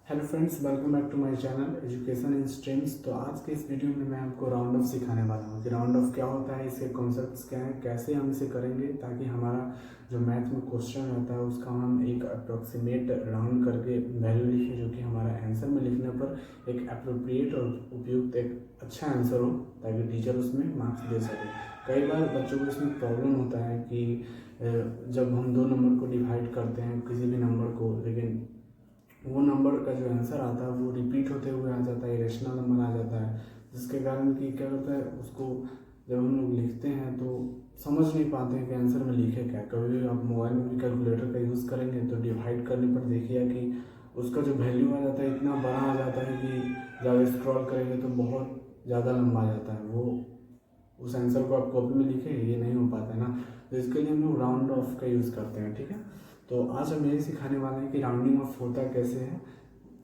Hello friends, welcome back to my channel education in streams. तो आज के इस वीडियो में मैं आपको राउंड ऑफ सिखाने वाला हूँ कि राउंड ऑफ क्या होता है, इसके कॉन्सेप्ट्स क्या हैं, कैसे हम इसे करेंगे ताकि हमारा जो मैथ में क्वेश्चन रहता है उसका हम एक अप्रोक्सीमेट राउंड करके वैल्यू लिखें, जो कि हमारा आंसर में लिखने पर एक अप्रोप्रिएट और उपयुक्त एक अच्छा आंसर हो ताकि टीचर उसमें मार्क्स दे सके। कई बार बच्चों को इसमें प्रॉब्लम होता है कि जब हम दो नंबर को डिवाइड करते हैं किसी भी नंबर को, लेकिन वो नंबर का जो आंसर आता है वो रिपीट होते हुए आ जाता है, इरेशनल नंबर आ जाता है, जिसके कारण कि क्या होता है उसको जब हम लोग लिखते हैं तो समझ नहीं पाते हैं कि आंसर में लिखे क्या। कभी भी आप मोबाइल में भी कैलकुलेटर का यूज़ करेंगे तो डिवाइड करने पर देखिए कि उसका जो वैल्यू आ जाता है इतना बड़ा आ जाता है कि जब स्क्रॉल करेंगे तो बहुत ज़्यादा लंबा आ जाता है। वो उस आंसर को आप कॉपी में लिखें, ये नहीं हो पाता है ना। तो इसके लिए हम लोग राउंड ऑफ का यूज़ करते हैं, ठीक है। तो आज हम यही सिखाने वाले हैं कि राउंडिंग ऑफ होता कैसे है,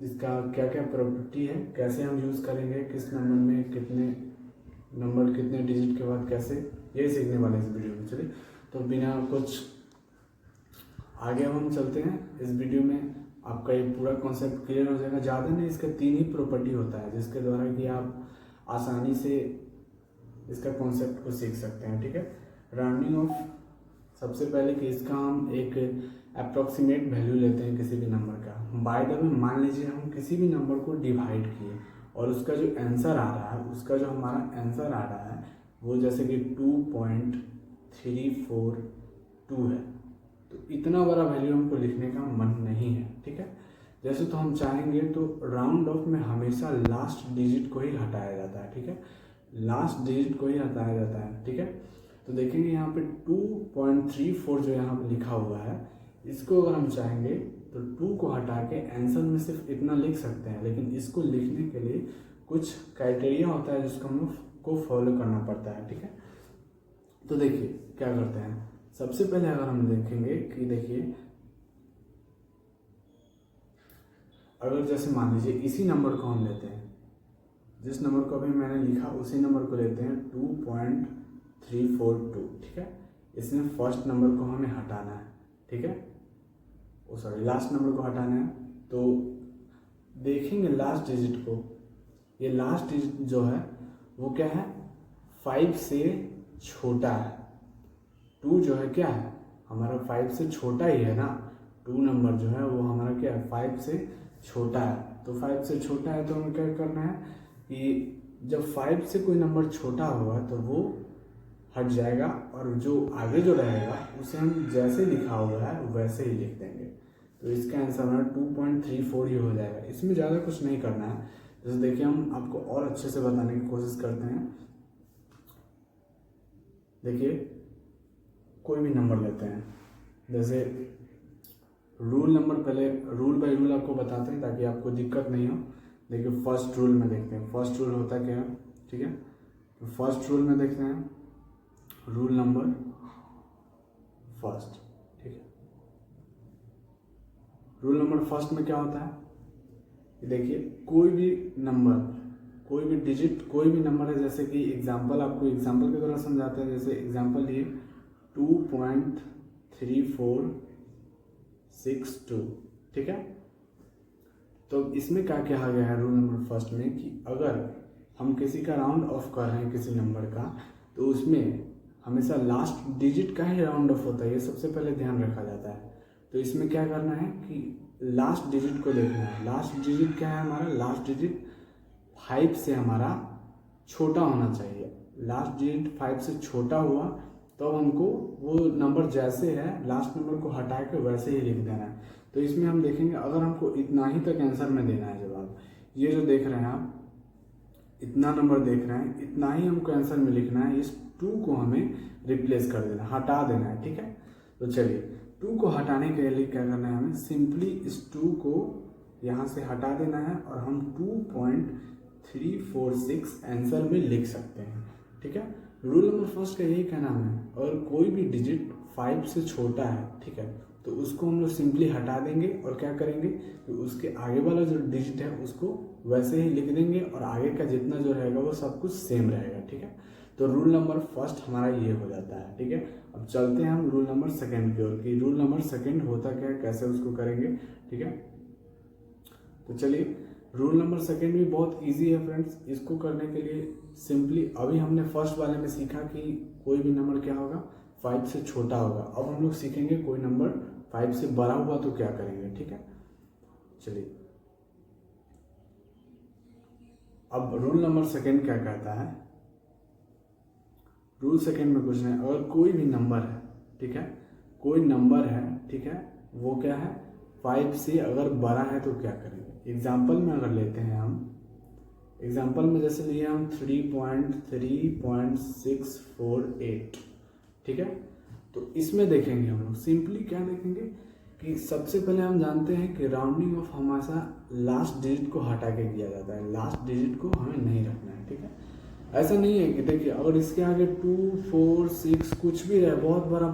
इसका क्या क्या प्रॉपर्टी है, कैसे हम यूज़ करेंगे, किस नंबर में कितने नंबर कितने डिजिट के बाद कैसे, यही सीखने वाले हैं इस वीडियो में। चलिए तो बिना कुछ आगे हम चलते हैं। इस वीडियो में आपका ये पूरा कॉन्सेप्ट क्लियर हो जाएगा। ज़्यादा नहीं, इसका 3 ही प्रॉपर्टी होता है जिसके द्वारा कि आप आसानी से इसका कॉन्सेप्ट को सीख सकते हैं, ठीक है। राउंडिंग ऑफ सबसे पहले कि इसका हम एक अप्रॉक्सीमेट वैल्यू लेते हैं किसी भी नंबर का। बाय द वे मान लीजिए हम किसी भी नंबर को डिवाइड किए और उसका जो आंसर आ रहा है, उसका जो हमारा आंसर आ रहा है वो जैसे कि 2.342 है, तो इतना बड़ा वैल्यू हमको लिखने का मन नहीं है, ठीक है। जैसे तो हम चाहेंगे तो राउंड ऑफ में हमेशा लास्ट डिजिट को ही हटाया जाता है, ठीक है, लास्ट डिजिट को ही हटाया जाता है, ठीक है। तो देखेंगे यहाँ पे 2.34 जो यहाँ पे लिखा हुआ है, इसको अगर हम चाहेंगे तो 2 को हटा के आंसर में सिर्फ इतना लिख सकते हैं, लेकिन इसको लिखने के लिए कुछ क्राइटेरिया होता है जिसको हम लोग को फॉलो करना पड़ता है, ठीक है। तो देखिए क्या करते हैं, सबसे पहले अगर हम देखेंगे कि देखिए अगर जैसे मान लीजिए इसी नंबर को हम लेते हैं, जिस नंबर को अभी मैंने लिखा उसी नंबर को लेते हैं 2.342, ठीक है। इसमें फर्स्ट नंबर को हमें हटाना है, ठीक है, लास्ट नंबर को हटाना है। तो देखेंगे लास्ट डिजिट को, ये लास्ट डिजिट जो है वो क्या है, 5 से छोटा है। 2 जो है क्या है हमारा 5 से छोटा ही है ना, 2 नंबर जो है वो हमारा क्या है 5 से छोटा है। तो 5 से छोटा है तो हमें क्या करना है कि जब 5 से कोई नंबर छोटा होगा तो वो हट जाएगा और जो आगे जो रहेगा उसे हम जैसे लिखा हुआ है वैसे ही लिख देंगे। तो इसका आंसर हमारा 2.34 ही हो जाएगा। इसमें ज़्यादा कुछ नहीं करना है। जैसे देखिए हम आपको और अच्छे से बताने की कोशिश करते हैं। देखिए कोई भी नंबर लेते हैं, जैसे रूल नंबर, पहले रूल बाय रूल आपको बताते हैं ताकि आपको दिक्कत नहीं हो। देखिए फर्स्ट रूल में देखते हैं, फर्स्ट रूल होता क्या है, ठीक है। तो फर्स्ट रूल में देखते हैं रूल नंबर फर्स्ट, ठीक है। रूल नंबर फर्स्ट में क्या होता है कि देखिए कोई भी नंबर, कोई भी डिजिट, कोई भी नंबर है, जैसे कि एग्जांपल आपको एग्जांपल के द्वारा समझाते हैं। जैसे एग्जांपल लिए 2.3462, ठीक है। तो इसमें क्या कहा गया है रूल नंबर फर्स्ट में कि अगर हम किसी का राउंड ऑफ कर रहे हैं किसी नंबर का, तो उसमें हमेशा लास्ट डिजिट का ही राउंड ऑफ होता है, ये सबसे पहले ध्यान रखा जाता है। तो इसमें क्या करना है कि लास्ट डिजिट को देखना है। लास्ट डिजिट क्या है हमारा, लास्ट डिजिट 5 से हमारा छोटा होना चाहिए। लास्ट डिजिट 5 से छोटा हुआ तो हमको वो नंबर जैसे है लास्ट नंबर को हटा के वैसे ही लिख देना है। तो इसमें हम देखेंगे अगर हमको इतना ही तक आंसर में देना है जवाब, ये जो देख रहे हैं आप इतना नंबर देख रहे हैं, इतना ही हमको आंसर में लिखना है। इस 2 को हमें रिप्लेस कर देना, हटा देना है, ठीक है। तो चलिए 2 को हटाने के लिए क्या करना है, हमें सिंपली इस 2 को यहाँ से हटा देना है और हम 2.346 आंसर में लिख सकते हैं, ठीक है। रूल नंबर फर्स्ट का यही कहना है, और कोई भी डिजिट 5 से छोटा है, ठीक है, तो उसको हम लोग सिंपली हटा देंगे और क्या करेंगे कि उसके आगे वाला जो डिजिट है उसको वैसे ही लिख देंगे और आगे का जितना जो रहेगा वो सब कुछ सेम रहेगा, ठीक है। तो रूल नंबर फर्स्ट हमारा ये हो जाता है, ठीक है। अब चलते हैं हम रूल नंबर सेकंड की ओर कि रूल नंबर सेकंड होता क्या है, कैसे उसको करेंगे, ठीक है। तो चलिए, रूल नंबर सेकेंड भी बहुत इजी है फ्रेंड्स। इसको करने के लिए सिंपली अभी हमने फर्स्ट वाले में सीखा कि कोई भी नंबर क्या होगा, 5 से छोटा होगा। अब हम लोग सीखेंगे कोई नंबर 5 से बड़ा हुआ तो क्या करेंगे, ठीक है। चलिए, अब रूल नंबर सेकेंड क्या कहता है। रूल सेकेंड में कुछ नहीं, अगर कोई भी नंबर है, ठीक है, कोई नंबर है, ठीक है, वो क्या है 5 से अगर बड़ा है तो क्या करेंगे। एग्जाम्पल में अगर लेते हैं हम, एग्जाम्पल में जैसे लिए हम 3.648, ठीक है। तो इसमें देखेंगे हम लोग सिंपली क्या देखेंगे कि सबसे पहले हम जानते हैं कि राउंडिंग ऑफ हमेशा लास्ट डिजिट को हटा के किया जाता है, लास्ट डिजिट को हमें नहीं रखना है, ठीक है। ऐसा नहीं है कि देखिए अगर इसके आगे 2, 4, 6 कुछ भी रहे, बहुत बड़ा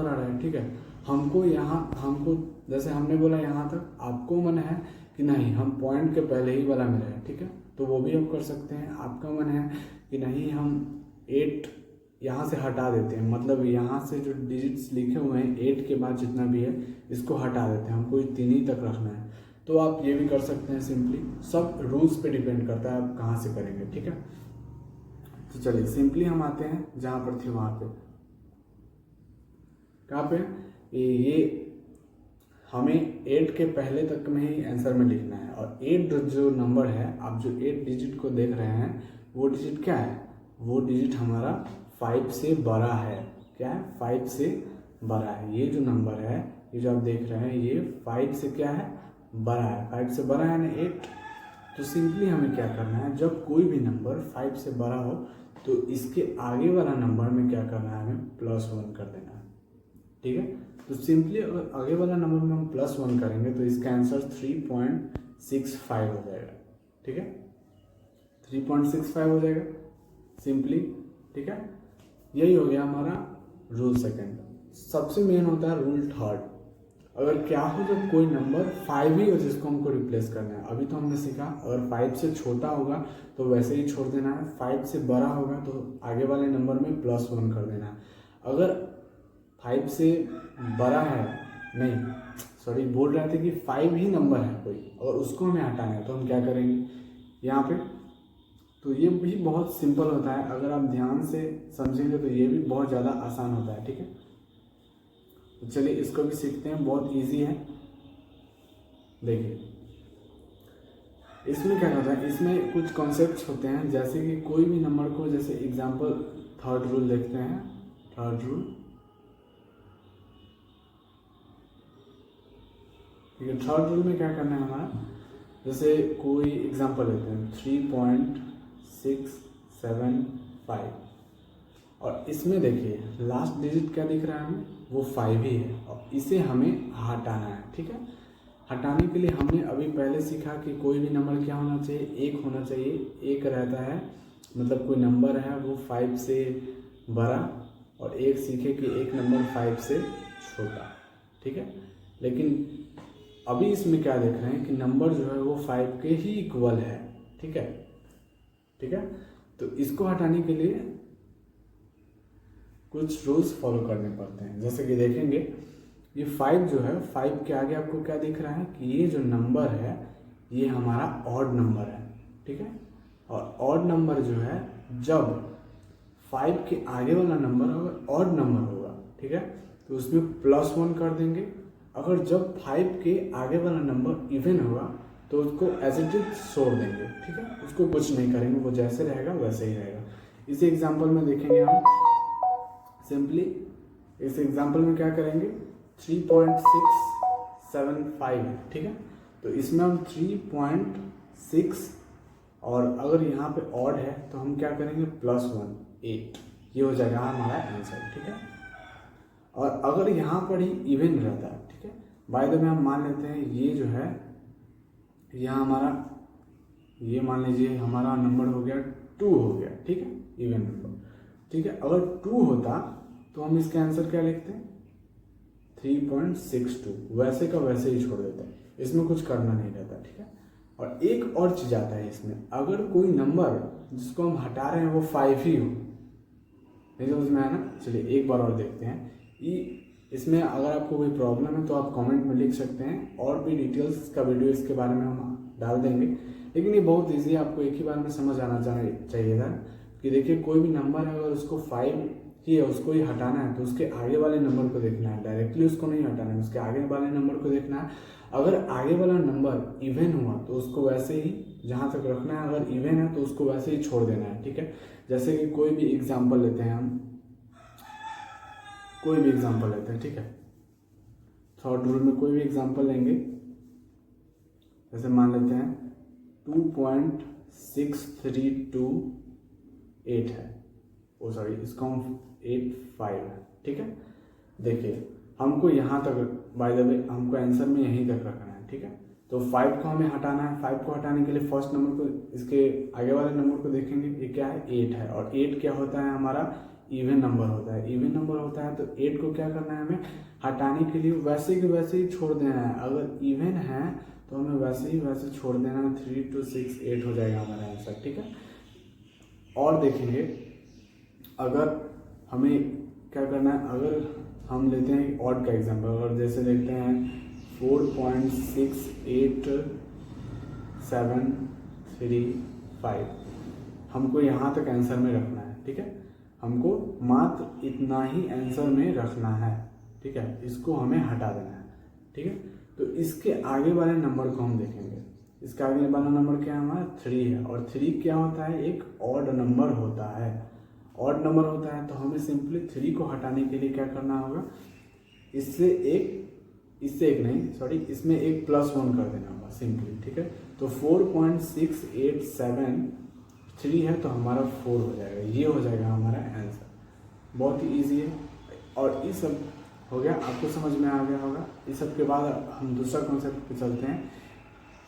रहे, ठीक है, हमको जैसे हमने बोला यहाँ तक, आपको मन है कि नहीं हम पॉइंट के पहले ही वाला में रहे, ठीक है, तो वो भी आप कर सकते हैं। आपका मन है कि नहीं हम 8 यहाँ से हटा देते हैं, मतलब यहाँ से जो डिजिट्स लिखे हुए हैं 8 के बाद जितना भी है इसको हटा देते हैं, हमको 3 ही तक रखना है, तो आप ये भी कर सकते हैं। सिंपली सब रूल्स पे डिपेंड करता है आप कहाँ से करेंगे, ठीक है। तो चलिए सिंपली हम आते हैं जहाँ पर थे वहाँ पे, कहाँ पे, ये हमें 8 के पहले तक में ही आंसर में लिखना है। और 8 जो नंबर है, आप जो 8 डिजिट को देख रहे हैं वो डिजिट क्या है, वो डिजिट हमारा 5 से बड़ा है। क्या है, 5 से बड़ा है। ये जो नंबर है, ये जो आप देख रहे हैं, ये 5 से क्या है, बड़ा है। 5 से बड़ा है ना 8। तो सिंपली हमें क्या करना है, जब कोई भी नंबर 5 से बड़ा हो तो इसके आगे वाला नंबर में क्या करना है, हमें +1 कर देना है, ठीक है। तो सिंपली अगर आगे वाला नंबर में हम +1 करेंगे तो इसका आंसर 3.65 हो जाएगा, ठीक है, 3.65 हो जाएगा सिंपली, ठीक है। यही हो गया हमारा रूल सेकंड। सबसे मेन होता है रूल थर्ड। अगर क्या हो जब कोई नंबर 5 ही हो जिसको हमको रिप्लेस करना है, अभी तो हमने सीखा अगर 5 से छोटा होगा तो वैसे ही छोड़ देना है, 5 से बड़ा होगा तो आगे वाले नंबर में +1 कर देना है। अगर 5 से बड़ा है, नहीं सॉरी बोल रहे थे कि 5 ही नंबर है कोई और उसको हमें हटाना है तो हम क्या करेंगे यहाँ पे। तो ये भी बहुत सिंपल होता है, अगर आप ध्यान से समझेंगे तो ये भी बहुत ज़्यादा आसान होता है, ठीक है। तो चलिए इसको भी सीखते हैं, बहुत इजी है। देखिए इसमें क्या होता है, इसमें कुछ कॉन्सेप्ट्स होते हैं, जैसे कि कोई भी नंबर को, जैसे एग्जांपल थर्ड रूल देखते हैं। थर्ड रूल, ठीक है, थर्ड रूल में क्या करना है हमारा, जैसे कोई एग्जांपल लेते हैं 3.675 और इसमें देखिए लास्ट डिजिट क्या दिख रहा है हमें, वो 5 ही है और इसे हमें हटाना है, ठीक है। हटाने के लिए हमने अभी पहले सीखा कि कोई भी नंबर क्या होना चाहिए, 1 होना चाहिए। 1 रहता है मतलब कोई नंबर है वो 5 से बड़ा, और एक सीखे कि एक नंबर 5 से छोटा, ठीक है। लेकिन अभी इसमें क्या देख रहे हैं कि नंबर जो है वो 5 के ही इक्वल है, ठीक है, ठीक है। तो इसको हटाने के लिए कुछ रूल्स फॉलो करने पड़ते हैं, जैसे कि देखेंगे ये 5 जो है, 5 के आगे आपको क्या दिख रहा है कि ये जो नंबर है ये हमारा ऑड नंबर है, ठीक है। और ऑड नंबर जो है, जब 5 के आगे वाला नंबर अगर ऑड नंबर होगा, ठीक है, तो उसमें +1 कर देंगे। अगर जब 5 के आगे वाला नंबर इवन होगा तो उसको एज इट इज छोड़ देंगे, ठीक है, उसको कुछ नहीं करेंगे, वो जैसे रहेगा वैसे ही रहेगा। इसी एग्जाम्पल में देखेंगे हम सिंपली, इस एग्जाम्पल में क्या करेंगे 3.675, ठीक है। तो इसमें हम 3.6 और अगर यहाँ पे ऑड है तो हम क्या करेंगे +1, 8, ये हो जाएगा हमारा आंसर, ठीक है। और अगर यहाँ पर ही इवन रहता है, ठीक है, बाय द वे हम मान लेते हैं ये जो है यहाँ हमारा, ये मान लीजिए हमारा नंबर हो गया 2 हो गया, ठीक है, इवन नंबर, ठीक है। अगर 2 होता तो हम इसका आंसर क्या लिखते हैं 3.62, वैसे का वैसे ही छोड़ देते हैं, इसमें कुछ करना नहीं रहता, ठीक है। और एक और चीज़ आता है इसमें, अगर कोई नंबर जिसको हम हटा रहे हैं वो 5 ही हो, नहीं समझ में आया ना। चलिए एक बार और देखते हैं। इसमें अगर आपको कोई प्रॉब्लम है तो आप कमेंट में लिख सकते हैं, और भी डिटेल्स का वीडियो इसके बारे में हम डाल देंगे। लेकिन ये बहुत ईजी है, आपको एक ही बार में समझ आना चाहिए था कि देखिए कोई भी नंबर है अगर उसको 5 ही है उसको ही हटाना है तो उसके आगे वाले नंबर को देखना है, डायरेक्टली उसको नहीं हटाना है, उसके आगे वाले नंबर को देखना है। अगर आगे वाला नंबर इवन हुआ तो उसको वैसे ही जहाँ तक रखना है, अगर इवन है तो उसको वैसे ही छोड़ देना है, ठीक है। जैसे कि कोई भी एग्जाम्पल लेते हैं हम, कोई भी एग्जाम्पल लेते हैं, ठीक है। थर्ड रूल में कोई भी एग्जाम्पल लेंगे, जैसे मान लेते हैं 2.6328 है, ओ सॉरी इसको हम 85 है, ठीक है। देखिए हमको यहाँ तक, बाय द वे हमको आंसर में यहीं तक रखना है, ठीक है। तो 5 को हमें हटाना है। 5 को हटाने के लिए फर्स्ट नंबर को, इसके आगे वाले नंबर को देखेंगे, ये क्या है 8 है, और 8 क्या होता है हमारा इवन नंबर होता है। इवन नंबर होता है तो 8 को क्या करना है हमें हटाने के लिए वैसे के वैसे ही छोड़ देना है। अगर इवन है तो हमें वैसे ही वैसे छोड़ देना है, 3268 हो जाएगा हमारा आंसर, ठीक है। और देखेंगे अगर हमें क्या करना है, अगर हम लेते हैं ऑड का एग्जाम्पल, अगर जैसे देखते हैं 4.6875 हमको यहाँ तक आंसर में रखना है, ठीक है। हमको मात्र इतना ही आंसर में रखना है, ठीक है। इसको हमें हटा देना है, ठीक है। तो इसके आगे वाले नंबर को हम देखेंगे। इसके आगे वाला नंबर क्या है हमारा 3 है, और 3 क्या होता है एक ऑड नंबर होता है। ऑड नंबर होता है तो हमें सिंपली 3 को हटाने के लिए क्या करना होगा, इससे एक नहीं सॉरी इसमें एक +1 कर देना होगा सिंपली, ठीक है। तो 4.6873 है तो हमारा 4 हो जाएगा, ये हो जाएगा हमारा आंसर। बहुत ही ईजी है। और ये सब हो गया, आपको समझ में आ गया होगा। इस सब के बाद हम दूसरा कॉन्सेप्ट पे चलते हैं।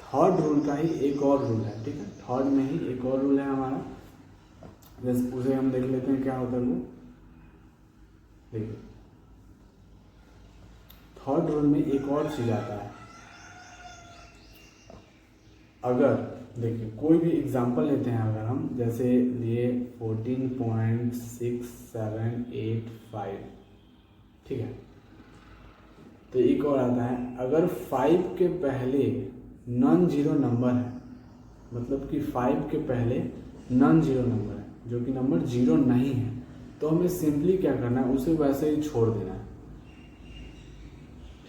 थर्ड रूल का ही एक और रूल है, ठीक है। थर्ड में ही एक और रूल है हमारा, जैसे उसे हम देख लेते हैं क्या होता है वो। देखिए थर्ड रूल में एक और चीज आता है। अगर देखिए कोई भी एग्जांपल लेते हैं, अगर हम जैसे लिए 14.6785, ठीक है। तो एक और आता है, अगर 5 के पहले नॉन जीरो नंबर है, मतलब कि 5 के पहले नॉन जीरो नंबर है जो कि नंबर जीरो नहीं है, तो हमें सिंपली क्या करना है उसे वैसे ही छोड़ देना है,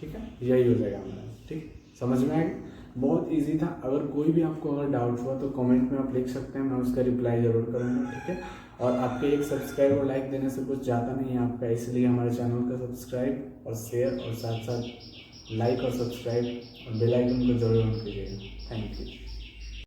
ठीक है। यही हो जाएगा हमारा, ठीक। समझ में आएगा, बहुत इजी था। अगर कोई भी आपको अगर डाउट हुआ तो कमेंट में आप लिख सकते हैं, मैं उसका रिप्लाई जरूर करूँगा, ठीक है। और आपके एक सब्सक्राइब और लाइक देने से कुछ जाता नहीं है आपका, इसलिए हमारे चैनल को सब्सक्राइब और शेयर और साथ साथ लाइक और सब्सक्राइब और बेल आइकन को जरूर ऑन कीजिएगा। Thank you.